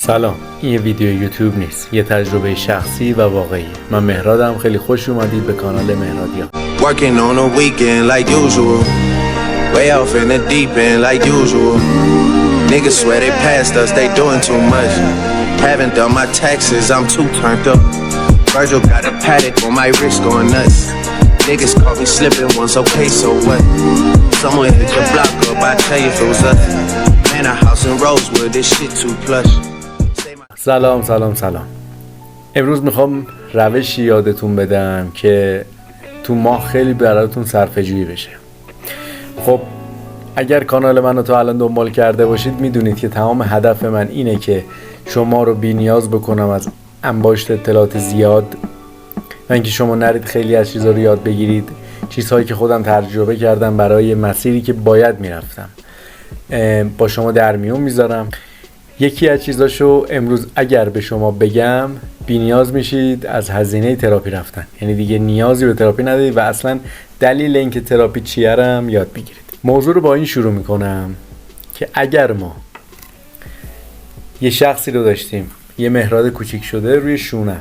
سلام، این یه ویدیو یوتیوب نیست، یه تجربه شخصی و واقعی. من مهرادم، خیلی خوش اومدید به کانال مهرادیان. Working on a weekend like usual. Way off in the deep end like usual. Niggas swear they passed us, they doing too much. Haven't done my taxes, I'm too turned up. Virgil got a paddock on my wrist going nuts. Niggas caught me slipping once, okay, so what? Someone hit your block up, I tell you if it was us. Man, a house in Rosewood, this shit too plush. سلام. امروز میخوام روشی یادتون بدم که تو ماه خیلی براتون صرفه‌جویی بشه. خب اگر کانال منو تا الان دنبال کرده باشید میدونید که تمام هدف من اینه که شما رو بی نیاز بکنم از انباشت اطلاعات زیاد و اینکه شما نرید خیلی از چیزا رو یاد بگیرید، چیزهایی که خودم تجربه کردم برای مسیری که باید میرفتم با شما در میون میذارم. یکی از چیزاشو امروز اگر به شما بگم بی نیاز میشید از هزینه تراپی رفتن، یعنی دیگه نیازی به تراپی ندارید و اصلا دلیل اینکه تراپی چیه رو هم یاد بگیرید. موضوع رو با این شروع میکنم که اگر ما یه شخصی رو داشتیم، یه مهراد کوچیک شده روی شونه،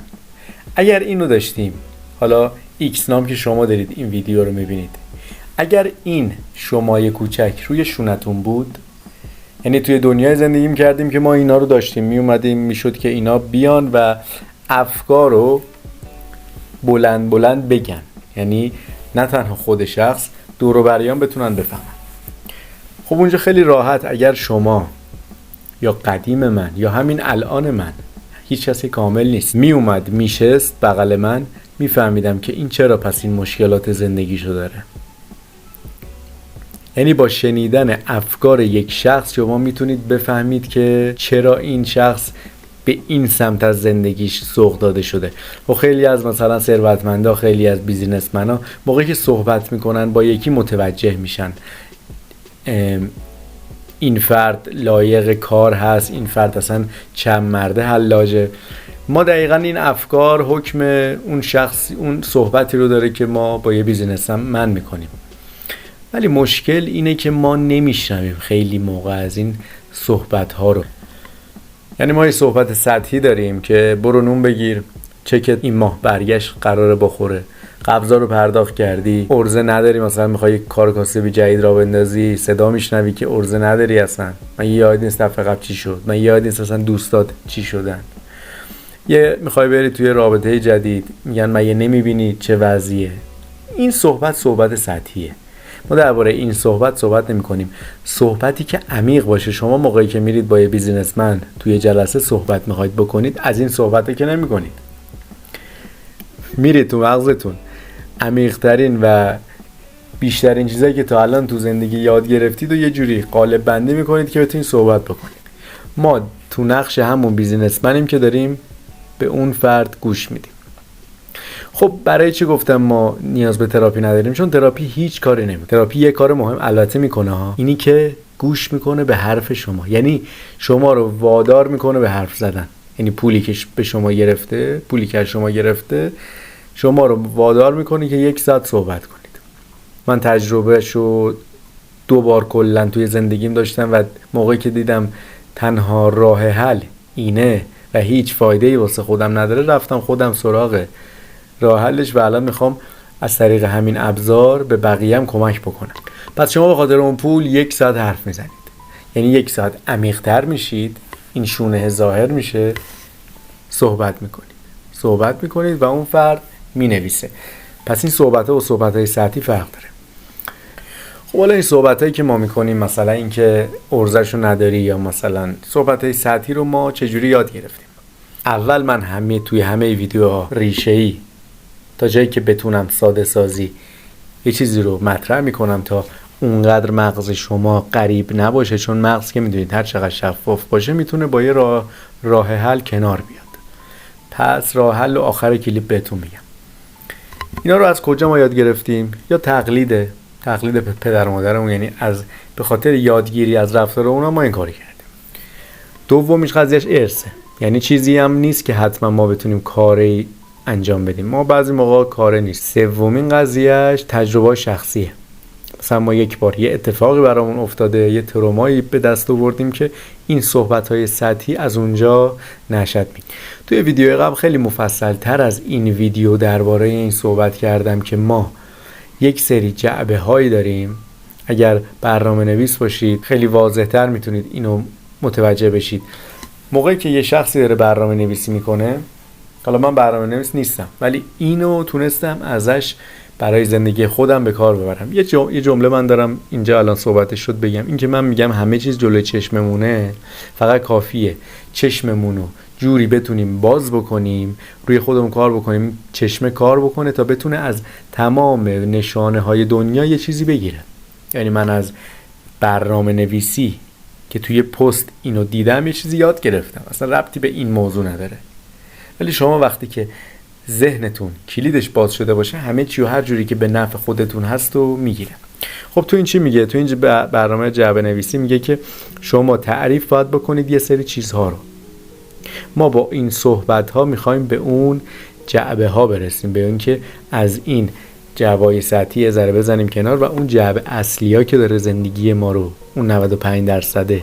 اگر اینو داشتیم، حالا ایکس نام که شما دارید این ویدیو رو میبینید، اگر این شمای کوچک روی شونتون بود، یعنی توی دنیای زندگی میکردیم که ما اینا رو داشتیم، میومدیم میشد که اینا بیان و افکار رو بلند بگن، یعنی نه تنها خود شخص، دور و بریان بتونن بفهمن. خب اونجا خیلی راحت اگر شما یا قدیم من یا همین الان من، هیچ کسی کامل نیست، میومد میشست بغل من، میفهمیدم که این چرا پس این مشکلات زندگیشو داره. یعنی با شنیدن افکار یک شخص شما میتونید بفهمید که چرا این شخص به این سمت از زندگیش سوق داده شده. و خیلی از مثلا ثروتمندا، خیلی از بیزینسمنا موقعی که صحبت میکنن با یکی متوجه میشن این فرد لایق کار هست، این فرد اصلا چند مرده حلاجه. ما دقیقا این افکار حکم اون شخص، اون صحبتی رو داره که ما با یه بیزینسمن میکنیم. ولی مشکل اینه که ما نمیشنویم خیلی موقع از این صحبت ها رو. یعنی ما یه صحبت سطحی داریم که برو نون بگیر، چکت این ماه برگشت قراره بخوره، قبضا رو پرداخت کردی، ارزه نداری، مثلا میخوای یک کار کاسبی جدید را بندازی، صدا میشنوی که ارزه نداری اصلا. من یاد نیست دفعه قبل چی شد، من یاد نیست اصلا دوستات چی شدن. یه میخوای بری توی رابطه جدید، میگن مگه نمیبینی چه وضعیه. این صحبت سطحیه. ما درباره این صحبت نمی کنیم. صحبتی که عمیق باشه. شما موقعی که میرید با یه بیزینسمن توی جلسه صحبت میخواید بکنید، از این صحبت که نمی کنید. میرید تو مغزتون عمیق ترین و بیشترین چیزایی که تا الان تو زندگی یاد گرفتید و یه جوری قالب بندی میکنید که بتونید صحبت بکنید. ما تو نقش همون بیزینسمنیم که داریم به اون فرد گوش میدیم. خب برای چی گفتم ما نیاز به تراپی نداریم؟ چون تراپی هیچ کاری نمیکنه. تراپی یه کار مهم البته میکنه ها، اینی که گوش میکنه به حرف شما، یعنی شما رو وادار میکنه به حرف زدن. یعنی پولی که به شما گرفته، پولی که از شما گرفته، شما رو وادار میکنه که 1 ساعت صحبت کنید. من تجربهشو 2 بار کلا توی زندگیم داشتم و موقعی که دیدم تنها راه حل اینه و هیچ فایده‌ای واسه خودم نداره، رفتم خودم سراغ راه حلش و الان میخوام از طریق همین ابزار به بقیه هم کمک بکنم. پس شما به خاطر اون پول 1 ساعت حرف میزنید، یعنی 1 ساعت عمیق‌تر میشید، این شونه ظاهر میشه، صحبت میکنید و اون فرد مینویسه. پس این صحبت‌ها و صحبت‌های سطحی فرق داره. خب حالا این صحبتایی که ما میکنیم، مثلا اینکه ارزشو نداری، یا مثلا صحبت‌های سطحی رو ما چجوری یاد گرفتیم؟ اول من توی همه ویدیوها ریشه‌ای تا جایی که بتونم ساده سازی یه چیزی رو مطرح میکنم تا اونقدر مغز شما غریب نباشه، چون مغز که میدونید هر چقدر شفاف باشه میتونه با یه راه حل کنار بیاد. پس راه حل آخر کلیپ بهتون میگم. اینا رو از کجا ما یاد گرفتیم؟ یا تقلید پدر و مادرمون، یعنی به خاطر یادگیری از رفتار اونا ما این کاری کردیم. دومیش قضیهش ارثه، یعنی چیزی هم نیست که حتما ما بتونیم کاری انجام بدیم، ما بعضی موقع کاره نیست. سومین قضیهش تجربه شخصیه. مثلا ما یک بار یه اتفاقی برامون افتاده، یه ترومایی به دست آوردیم که این صحبت‌های سطحی از اونجا نشد میاد. توی ویدیو قبل خیلی مفصل تر از این ویدیو درباره این صحبت کردم که ما یک سری جعبه هایی داریم. اگر برنامه نویس باشید خیلی واضح تر میتونید اینو متوجه بشید. موقعی که یه شخصی داره برنامه نویسی میکنه، حالا من برنامه نویس نیستم ولی اینو تونستم ازش برای زندگی خودم به کار ببرم. یه جمله من دارم اینجا الان صحبتش شد بگم، این که من میگم همه چیز جلوی چشممونه، فقط کافیه چشممونو جوری بتونیم باز بکنیم، روی خودمون کار بکنیم، چشم کار بکنه تا بتونه از تمام نشانه های دنیا یه چیزی بگیره. یعنی من از برنامه نویسی که توی پست اینو دیدم یه چیزی یاد گرفتم، اصلا ربطی به این موضوع نداره. ولی شما وقتی که ذهنتون کلیدش باز شده باشه، همه چی و هر جوری که به نفع خودتون هست و میگیره. خب تو این چی میگه؟ تو این برنامه جعبه نویسی میگه که شما تعریف باید بکنید یه سری چیزها رو. ما با این صحبت ها میخوایم به اون جعبه ها برسیم، به اون که از این جعبه سطحی ذره بزنیم کنار و اون جعبه اصلی ها که داره زندگی ما رو، اون 95%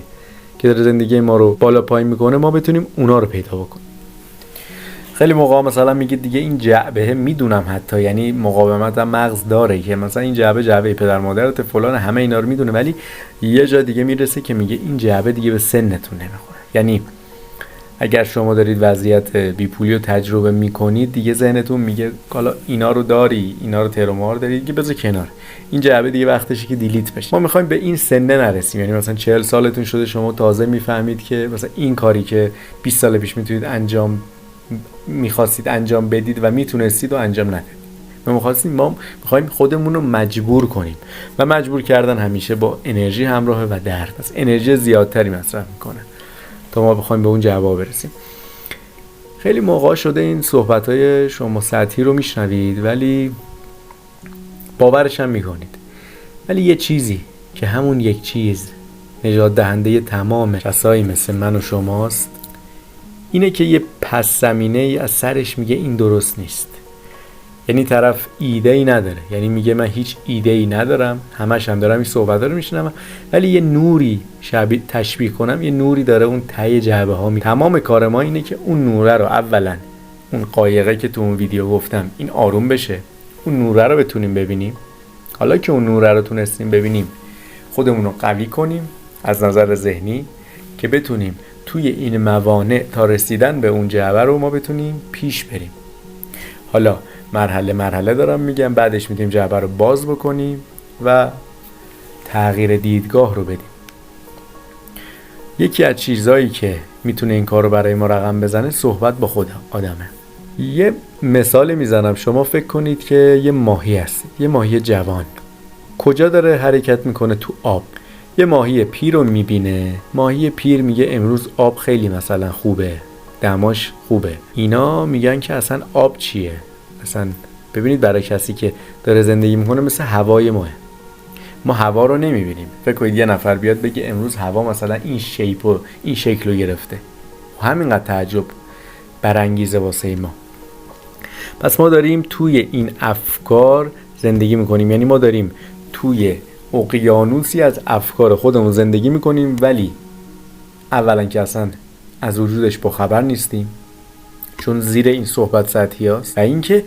که داره زندگی ما رو بالا پایین میکنه، ما بتونیم اونا رو پیدا بکنیم. خیلی موقع مثلا میگید دیگه این جعبه میدونم، حتی یعنی مقاومت هم مغز داره که مثلا این جعبه پدر مادرت فلان، همه اینا رو میدونه، ولی یه جا دیگه میرسه که میگه این جعبه دیگه به سنتون نمیخوره. یعنی اگر شما دارید وضعیت بیپولی رو تجربه میکنید، دیگه ذهنتون میگه حالا اینا رو داری، اینا رو تروما رو داری، دیگه بذار کنار، این جعبه دیگه وقتشه که دیلیت بشه. ما میخوایم به این سنه نرسیم. یعنی مثلا 40 سالتون شده، شما تازه میفهمید که مثلا این کاری که 20 سال پیش میخواستید انجام بدید و میتونستید و انجام ندید. ما میخوایم خودمون رو مجبور کنیم و مجبور کردن همیشه با انرژی همراهه و درد. پس انرژی زیادتری مصرف میکنه تا ما بخوایم به اون جواب برسیم. خیلی موقع شده این صحبت‌های شما سطحی رو میشنوید ولی باورش هم میکنید، ولی یه چیزی که همون یک چیز نجات دهنده تمام کسایی مثل من و شماست، اینه که یه پس زمینه ای از سرش میگه این درست نیست. یعنی طرف ایده ای نداره، یعنی میگه من هیچ ایده ای ندارم، همش هم دارم این صحبت رو میشنم، ولی یه نوری شبیه تشبیه کنم، یه نوری داره اون ته جعبه ها تمام کار ما اینه که اون نوره رو اولا، اون قایقه که تو اون ویدیو گفتم، این آروم بشه، اون نوره رو بتونیم ببینیم. حالا که اون نوره رو تونستیم ببینیم، خودمون رو قوی کنیم از نظر ذهنی که بتونیم توی این موانع تا رسیدن به اون جعبه رو ما بتونیم پیش بریم. حالا مرحله دارم میگم، بعدش میتونیم جعبه رو باز بکنیم و تغییر دیدگاه رو بدیم. یکی از چیزایی که میتونه این کار رو برای ما رقم بزنه صحبت با خود آدمه. یه مثال میزنم، شما فکر کنید که یه ماهی هستید، یه ماهی جوان کجا داره حرکت میکنه؟ تو آب. یه ماهی پیر رو میبینه، ماهی پیر میگه امروز آب خیلی مثلا خوبه، دماش خوبه. اینا میگن که اصلا آب چیه؟ اصلا ببینید برای کسی که داره زندگی میکنه مثل هوای ماه، ما هوا رو نمیبینیم. فکر کنید یه نفر بیاد بگه امروز هوا مثلا این شیپ و این شکل رو گرفته، همینقدر تعجب برانگیزه واسه ما. پس ما داریم توی این افکار زندگی میکنیم، یعنی ما داریم توی اقیانوسی از افکار خودمون زندگی میکنیم، ولی اولا که اصلا از وجودش با خبر نیستیم چون زیر این صحبت سطحی هست، و اینکه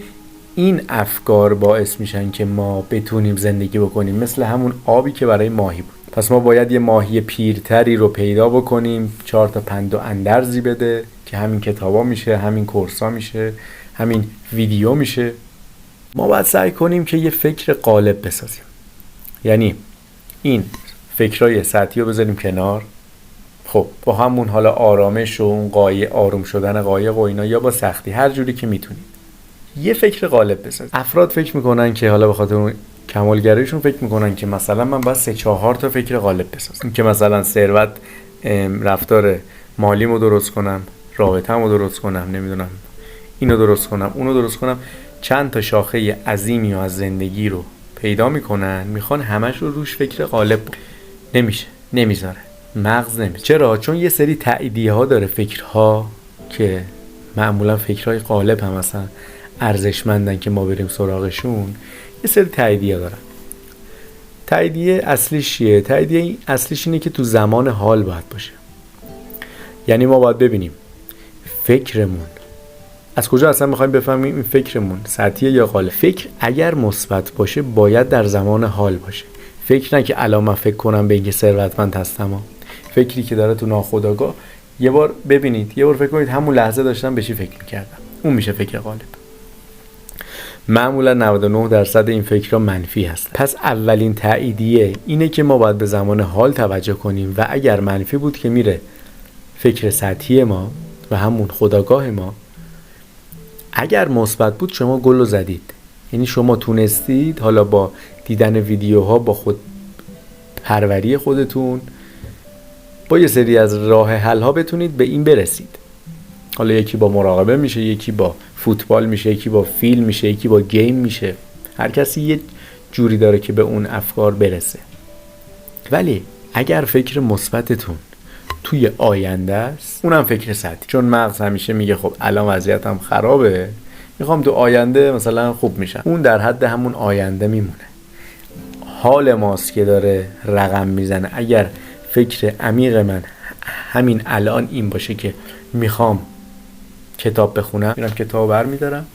این افکار باعث میشن که ما بتونیم زندگی بکنیم، مثل همون آبی که برای ماهی بود. پس ما باید یه ماهی پیرتری رو پیدا بکنیم، 4 تا پند و اندرزی بده که همین کتابا میشه، همین کورسا میشه، همین ویدیو میشه. ما باید سعی کنیم که یه فکر غالب بسازیم، یعنی این فکرای سطحی رو بذاریم کنار. خب با همون حالا آرامش و اون آروم شدن قایق و اینا، یا با سختی، هر جوری که میتونید یه فکر غالب بسازید. افراد فکر میکنن که حالا به خاطر اون کمالگرایشون فکر میکنن که مثلا من باید 3-4 تا فکر غالب بسازم که مثلا ثروت، رفتار مالیمو درست کنم، رابطه‌مو درست کنم، نمیدونم اینو درست کنم، اونو درست کنم. چند تا شاخه عظیمی از زندگی رو پیدا میکنن، میخوان همش رو روش فکر غالب نمیشه، نمیذاره، مغز نمیشه. چرا؟ چون یه سری تاییدیه ها داره فکرها که معمولا فکرهای غالب هم مثلا ارزشمندن که ما بریم سراغشون. یه سری تاییدیه دارن. تاییدیه اصلیش چیه؟ تاییدیه اصلیش اینه که تو زمان حال باید باشه. یعنی ما باید ببینیم فکرمون از کجا اصلا میخوایم بفهمیم این فکرمون سطحیه یا غالب. فکر اگر مثبت باشه باید در زمان حال باشه. فکر نه که الان من فکر کنم به اینکه ثروتمند هستم. فکری که داره تو ناخودآگاه. یه بار ببینید، یه بار فکر کنید همون لحظه داشتم به چی فکر میکردم. اون میشه فکر غالب. معمولا 99% این فکرها منفی هست. پس اولین تاییدیه اینه که ما باید به زمان حال توجه کنیم و اگر منفی بود که میره فکر سطحی ما و همون خودآگاه ما. اگر مثبت بود شما گل رو زدید. یعنی شما تونستید حالا با دیدن ویدیوها، با خود پروری خودتون، با یه سری از راه حل ها بتونید به این برسید. حالا یکی با مراقبه میشه، یکی با فوتبال میشه، یکی با فیلم میشه، یکی با گیم میشه. هر کسی یه جوری داره که به اون افکار برسه. ولی اگر فکر مثبتتون توی آینده است، اونم فکر سطحی. چون مغز همیشه میگه خب الان وضعیتم خرابه، میخوام تو آینده مثلا خوب میشم. اون در حد همون آینده میمونه. حال ماست که داره رقم میزنه. اگر فکر عمیق من همین الان این باشه که میخوام کتاب بخونم، میرم کتاب برمیدارم،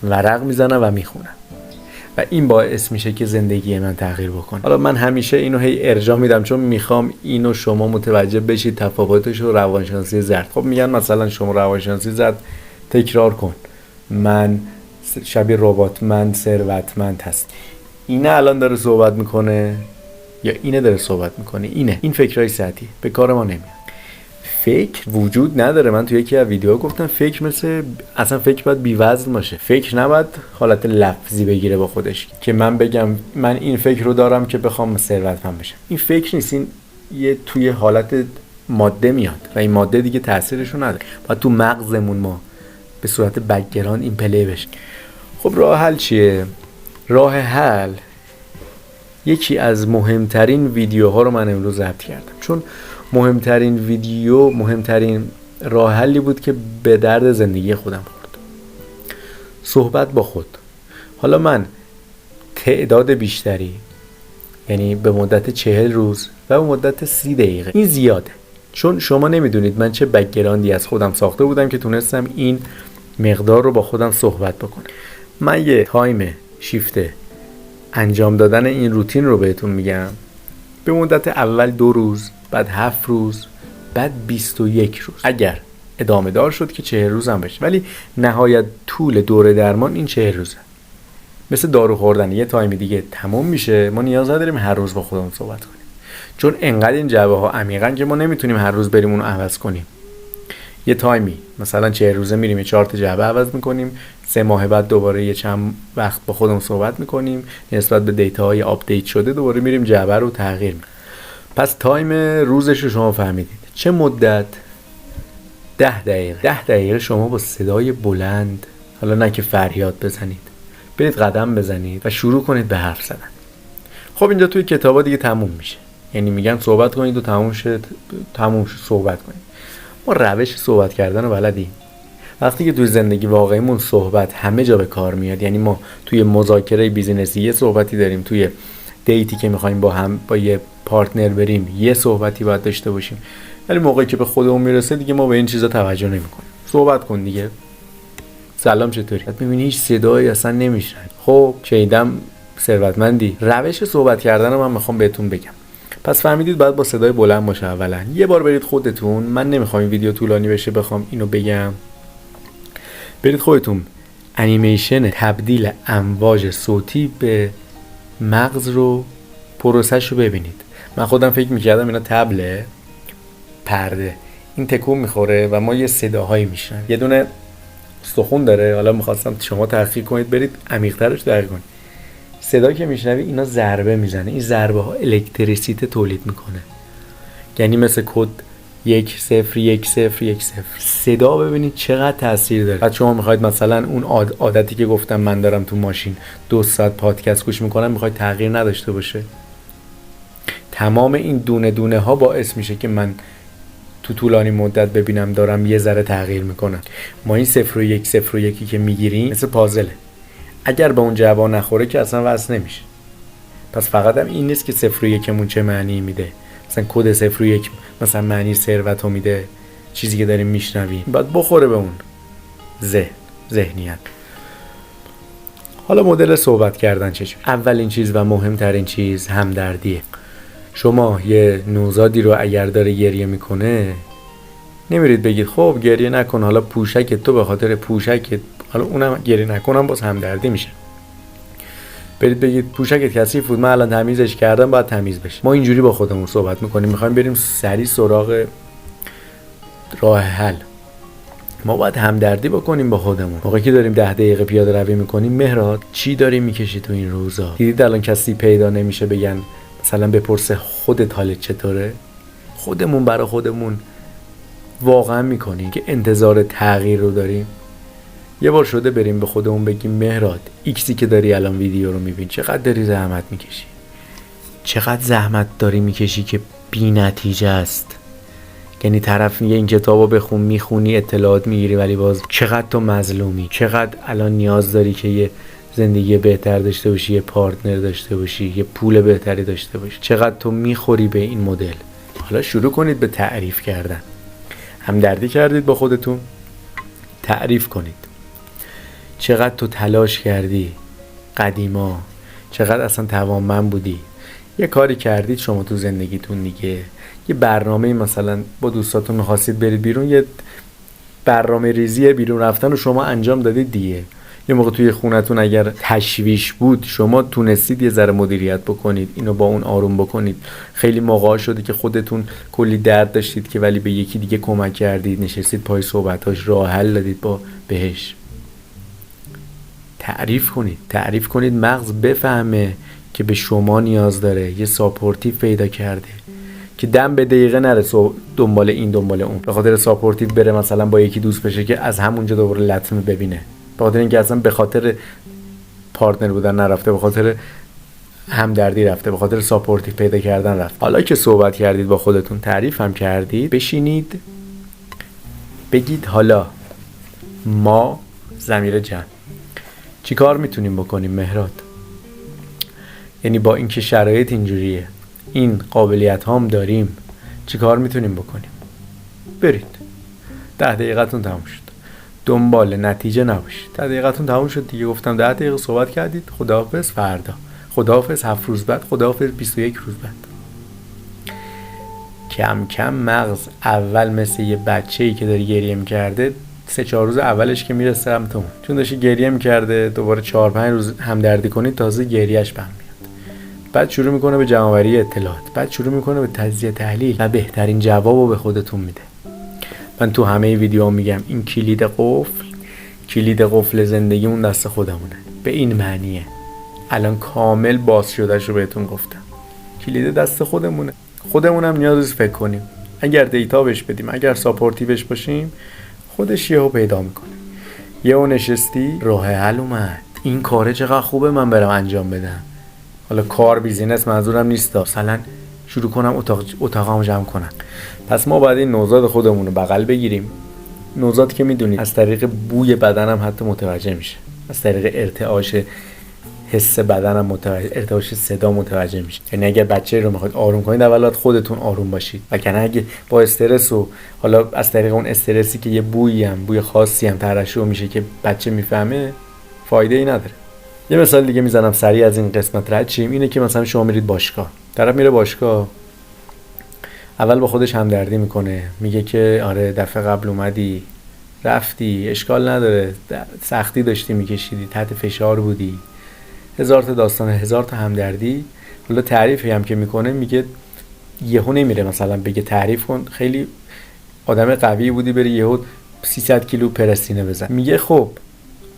ورق میزنم و میخونم و این باعث میشه که زندگی من تغییر بکنه. حالا من همیشه اینو هی ارجاع میدم چون میخوام اینو شما متوجه بشید تفاوتش رو روانشناسی زرد. خب میگن مثلا شما روانشناسی زرد تکرار کن، من شبیه ربات، من ثروتمند هست. اینه الان داره صحبت میکنه یا اینه داره صحبت میکنه؟ اینه. این فکرای سطحی به کار ما نمیاد. فکر وجود نداره. من توی یکی از ویدیوها گفتم فکر مثل، اصلا فکر باید بی وزن باشه. فکر نباید حالت لفظی بگیره با خودش که من بگم من این فکر رو دارم که بخوام ثروتمند بشم. این فکر نیست، این یه توی حالت ماده میاد و این ماده دیگه تاثیرشو نداره. باید تو مغزمون ما به صورت بک‌گراند این پلی بشه. خب راه حل چیه؟ راه حل یکی از مهمترین ویدیوها رو من امروز ضبط کردم، چون مهمترین ویدیو، مهمترین راه حلی بود که به درد زندگی خودم خورد. صحبت با خود. حالا من تعداد بیشتری، یعنی به مدت 40 روز و به مدت 30 دقیقه، این زیاده، چون شما نمیدونید من چه بک‌گراندی از خودم ساخته بودم که تونستم این مقدار رو با خودم صحبت بکنم. من یه تایم شیفت انجام دادن این روتین رو بهتون میگم. به مدت اول 2 روز، بعد 7 روز، بعد 21 روز. اگر ادامه دار شد که 40 روز هم بشه، ولی نهایت طول دوره درمان این 40 روزه. مثل دارو خوردن، یه تایم دیگه تموم میشه، ما نیاز نداریم هر روز با خودمون صحبت کنیم، چون انقدر این جعبه ها عمیقن که ما نمیتونیم هر روز بریم اون رو عوض کنیم. یه تایمی مثلا 40 روزه میریم 4 تا جعبه عوض میکنیم، 3 ماه بعد دوباره یه چند وقت با خودمون صحبت میکنیم، نسبت به دیتاهای آپدیت شده دوباره میریم جعبه رو تغییر میکنیم. پس تایم روزش رو شما فهمیدید. چه مدت؟ 10 دقیقه. 10 دقیقه شما با صدای بلند، حالا نه که فریاد بزنید، برید قدم بزنید و شروع کنید به حرف زدن. خب اینجا توی کتابا دیگه تموم میشه، یعنی میگن صحبت کنید و تموم شد صحبت کنید. ما روش صحبت کردن رو بلدیم. وقتی که توی زندگی واقعیمون صحبت همه جا به کار میاد، یعنی ما توی مذاکره بیزینسی یه صحبتی داریم، توی دیتی که میخوایم با یه پارتنر بریم یه صحبتی باید داشته باشیم، ولی موقعی که به خودمون میرسه دیگه ما به این چیزا توجه نمیکنیم. صحبت کن دیگه. سلام چطوری؟ بعد میبینی هیچ صدایی اصلا نمیشنوی. خب شیدم ثروتمندی. روش صحبت کردن رو من میخوام بهتون بگم. پس فهمیدید باید با صدای بلند باشه. اولا یه بار برید خودتون، من نمیخوام این ویدیو طولانی بشه بخوام اینو بگم، برید خودتون انیمیشن تبدیل امواج صوتی به مغز رو پروسش رو ببینید. من خودم فکر میکردم اینا تبله، پرده، این تکون میخوره و ما یه صداهایی میشنن، یه دونه استخون داره. حالا میخواستم شما تحقیق کنید، برید عمیق‌ترش دقیق کنید. صدایی که میشنوی اینا ضربه میزنه، این ضربه ها الکتریسیته تولید میکنه، یعنی مثل کد 1 0 1 0 1 0. صدا ببینید چقدر تاثیر داره. بعد شما میخواید مثلا اون عادتی که گفتم من دارم تو ماشین 2 ساعت پادکست گوش میکنم، میخواید تغییر نداشته باشه، تمام این دونه دونه ها باعث میشه که من تو طولانی مدت ببینم دارم یه ذره تغییر میکنم. ما این 0 و 1 0 و 1 که میگیریم مثل پازله، اگر به اون جواب نخوره که اصلا وصل نمیشه. پس فقط هم این نیست که 0 و 1مون چه معنی میده، مثلا کد 0 و 1 مثلا معنی ثروت میده، چیزی که داریم میشنویم باید بخوره به اون ذهنیت. حالا مدل صحبت کردن چجوری؟ اولین چیز و مهمترین چیز همدردیه. شما یه نوزادی رو اگر داره گریه میکنه نمیرید بگید خب گریه نکن، حالا پوشکت تو به خاطر پوشکت حالا اونم گریه نکنم باز همدردی میشه. برید بگید پوشکت کثیف بود من الان تمیزش کردم باید تمیز بشه. ما اینجوری با خودمون صحبت میکنیم، میخوایم بریم سریع سراغ راه حل. ما باید همدردی بکنیم با خودمون. موقعی که داریم 10 دقیقه پیاده روی میکنیم، مهراد چی داری میکشی تو این روزا؟ دیدید الان کسی پیدا نمیشه بگن مثلا بپرسه خودت حالت چطوره؟ خودمون برای خودمون واقعا میکنیم که انتظار تغییر رو داریم؟ یه بار شده بریم به خودمون بگیم مهراد ایکسی که داری الان ویدیو رو میبین چقدر داری زحمت میکشی، چقدر زحمت داری میکشی که بی نتیجه است. یعنی طرف میگه این کتابو بخون، میخونی اطلاعات میگیری ولی باز چقدر تو مظلومی، چقدر الان نیاز داری که یه زندگی بهتر داشته باشی، یه پارتنر داشته باشی، یه پول بهتری داشته باشی، چقدر تو میخوری به این مدل. حالا شروع کنید به تعریف کردن. همدردی کردید با خودتون، تعریف کنید چقدر تو تلاش کردی قدیما، چقدر اصلا توانمند بودی، یه کاری کردید شما تو زندگیتون دیگه، یه برنامه مثلا با دوستاتون می‌خواستید برید بیرون، یه برنامه ریزی بیرون رفتن رو شما انجام دادید دیگه. یه موقع توی خونتون اگر تشویش بود شما تونستید یه ذره مدیریت بکنید، اینو با اون آروم بکنید. خیلی موقعا شده که خودتون کلی درد داشتید که ولی به یکی دیگه کمک کردید، نشستید پای صحبتاش، راه حل دادید بهش. تعریف کنید مغز بفهمه که به شما نیاز داره، یه ساپورتیو پیدا کرده که دم به دقیقه نره دنبال این دنبال اون، به خاطر ساپورتیو بره مثلا با یکی دوست بشه که از همونجا دوباره لطمه ببینه، به خاطر اینکه اصلا به خاطر پارتنر بودن نرفته، به خاطر همدردی رفته، به خاطر ساپورتیو پیدا کردن رفته. حالا که صحبت کردید با خودتون، تعریف هم کردید، بشینید بگید حالا ما ضمیر جمع چی کار میتونیم بکنیم مهراد؟ یعنی با اینکه شرایط اینجوریه، این قابلیت هم داریم، چی کار میتونیم بکنیم؟ برید 10 دقیقتون تموم شد، دنبال نتیجه نباشید. 10 دقیقتون تموم شد دیگه، گفتم 10 دقیقه صحبت کردید، خداحافظ، فردا خداحافظ، 7 روز بعد خداحافظ، 21 روز بعد. کم کم مغز اول مثل یه بچه‌ای که داره گریه می‌کرده 3-4 روز اولش که میره سمت اون، چون داشتی گریه می‌کرده دوباره 4-5 روز همدردی کنید تازه گریهش بهم میاد. بعد شروع میکنه به جمع‌آوری اطلاعات، بعد شروع میکنه به تجزیه تحلیل و بهترین جوابو به خودتون میده. من تو همه ویدیوها میگم این کلید قفل زندگیمون دست خودمونه. به این معنیه الان کامل باز شدهش رو بهتون گفتم. کلید دست خودمونه، خودمونم نیازی فکر کنیم. اگر دیتا بهش بدیم، اگر ساپورتیوش باشیم، خودش یهو پیدا میکنه. یهو نشستی راه حل اومد، این کاره چقدر خوبه من برم انجام بدم. حالا کار بیزینس منظورم نیست، مثلا شروع کنم اتاقمو جمع کنم. پس ما باید این نوزاد خودمون رو بغل بگیریم. نوزاد که میدونید از طریق بوی بدنم حتی متوجه میشه، از طریق ارتعاش حس بدنم ارتعاش صدا متوجه میشه. یعنی اگر بچه رو میخواید آروم کنید اول خودتون آروم باشید، وگرنه اگه با استرس و حالا از طریق اون استرسی که یه بوی خاصی هم ترشح میشه که بچه میفهمه، فایده ای نداره. یه مثال دیگه میزنم سریع از این قسمت رد شیم. اینه که مثلا شما میرید باشگاه، طرف میره باشگاه، اول با خودش همدردی میکنه، میگه که آره دفعه قبل اومدی رفتی، اشکال نداره، سختی داشتی میکشیدی، تحت فشار بودی، هزار تا داستان، هزار تا همدردی. حالا تعریفی هم که میکنه میگه یهو نمیره مثلا بگه تعریف کن خیلی آدم قوی بودی بری یهو 300 کیلو پرستینه بزن. میگه خب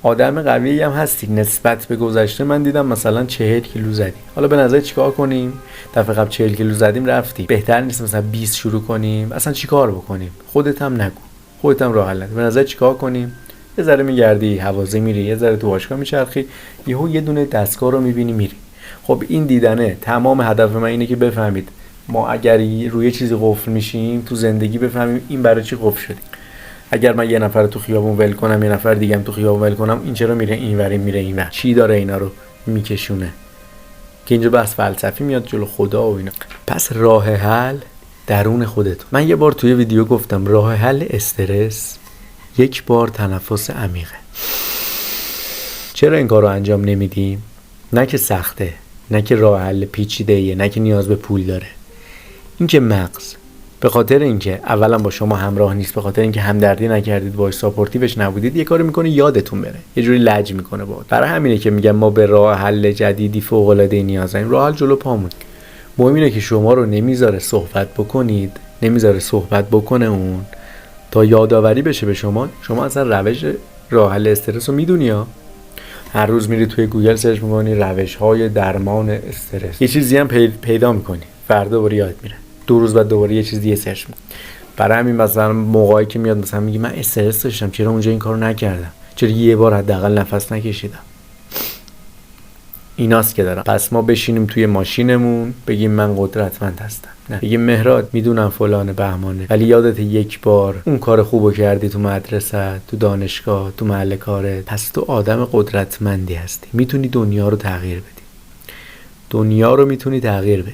آدم قوی هم هستی، نسبت به گذشته من دیدم مثلا 40 کیلو زدی، حالا به نظر چیکار کنیم؟ دفعه قبل 40 کیلو زدیم رفتی، بهتر نیست مثلا 20 شروع کنیم؟ اصلا چیکار بکنیم؟ خودت هم نگو، خودت هم راه حل نده. به نظر چیکار کنیم؟ یه ذره میگردی، حوازه میری، یه ذره تو باشگاه میچرخی، یهو یه دونه دستگاه رو میبینی میری. خب این دیدنه، تمام هدف من اینه که بفهمید ما اگر روی چیزی قفل میشیم تو زندگی بفهمیم این برای چی قفل شدیم. اگر من یه نفر تو خیابون ول کنم، یه نفر دیگه هم تو خیابون ول کنم، این چرا میره اینوری میره اینور؟ چی داره اینا رو میکشونه؟ که اینجا بحث فلسفی میاد جلو، خدا و اینا. پس راه حل درون خودتون. من یه بار توی ویدیو گفتم راه حل استرس یک بار تنفس عمیقه. چرا این کار رو انجام نمیدیم؟ نه که سخته، نه که راه حل پیچیده‌ایه، نه که نیاز به پول داره. این که مغز به خاطر اینکه اولا با شما همراه نیست، به خاطر اینکه همدردی نکردید، باهاش ساپورتیوش نبودید، یه کاری میکنه یادتون بره، یه جوری لج میکنه باهات. برای همینه که میگم ما به راه حل جدیدی فوق العاده نیاز داریم. راه حل جلو پامون. مهم اینه که شما رو نمیذاره صحبت بکنید، نمیذاره صحبت بکنه اون تا یادآوری بشه به شما. شما اصلا روش راه حل استرس رو میدونی ها؟ هر روز میری توی گوگل سرچ میکنی روش‌های درمان استرس، یه چیزی هم پیدا میکنی، فردا دوباره یاد میره، 2 روز بعد دوباره یه چیز دیگه سرچ میکنی. برای همین مثلا موقعی که میاد مثلا میگی من استرس داشتم، چرا اونجا این کارو نکردم، چرا یه بار حداقل نفس نکشیدم. ایناست که دارم. پس ما بشینیم توی ماشینمون بگیم من قدرتمند هستم، نه بگیم مهراد میدونم فلان بهمانه، ولی یادت یک بار اون کار خوبو کردی تو مدرسه، تو دانشگاه، تو محل کارت، پس تو آدم قدرتمندی هستی، میتونی دنیا رو تغییر بدی. دنیا رو میتونی تغییر بدی.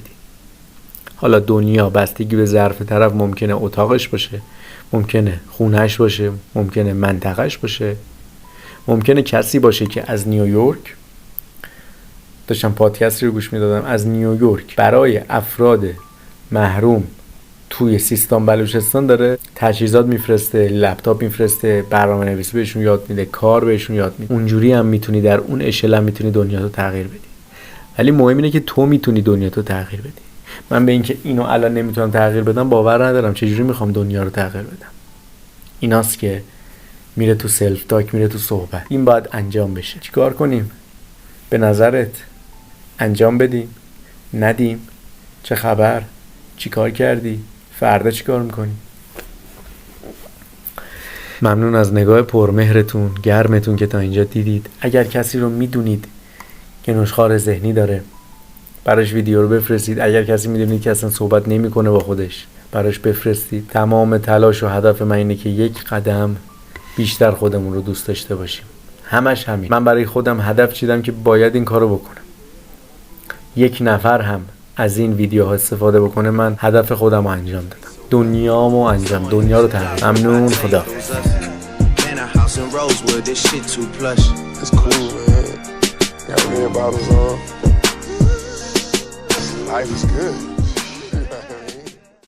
حالا دنیا بستگی به ظرف طرف ممکنه اتاقش باشه، ممکنه خونهش باشه، ممکنه منطقهش باشه، ممکنه کسی باشه که از نیویورک، داشتم پادکستی رو گوش میدادم، از نیویورک برای افراد محروم توی سیستان بلوچستان داره تجهیزات میفرسته، لپتاپ میفرسته، برنامه نویسی بهشون یاد میده، کار بهشون یاد میده. اونجوری هم میتونی در اون اشل هم میتونی دنیا رو تغییر بدی. ولی مهم اینه که تو میتونی دنیا رو تغییر بدی. من به اینکه اینو الان نمیتونم تغییر بدم باور ندارم. چجوری میخوام دنیا رو تغییر بدم؟ ایناست که میره تو سلف تاک، میره تو صحبت. این باید انجام بشه. چیکار کنیم؟ به نظرت انجام بدیم؟ ندیم؟ چه خبر؟ چیکار کردی؟ فردا چیکار میکنی؟ ممنون از نگاه پرمهرتون، گرمتون که تا اینجا دیدید. اگر کسی رو میدونید که نشخوار ذهنی داره، براش ویدیو رو بفرستید. اگر کسی میدونید که اصلا صحبت نمیکنه با خودش، براش بفرستید. تمام تلاش و هدف من اینه که یک قدم بیشتر خودمون رو دوست داشته باشیم. همش همین. من برای خودم هدف چیدم که باید این کارو بکنم. یک نفر هم از این ویدیوها استفاده بکنه، من هدف خودم رو انجام دادم. دنیامو انجام، دنیا رو تغییر. ممنون. خدا. Life is good.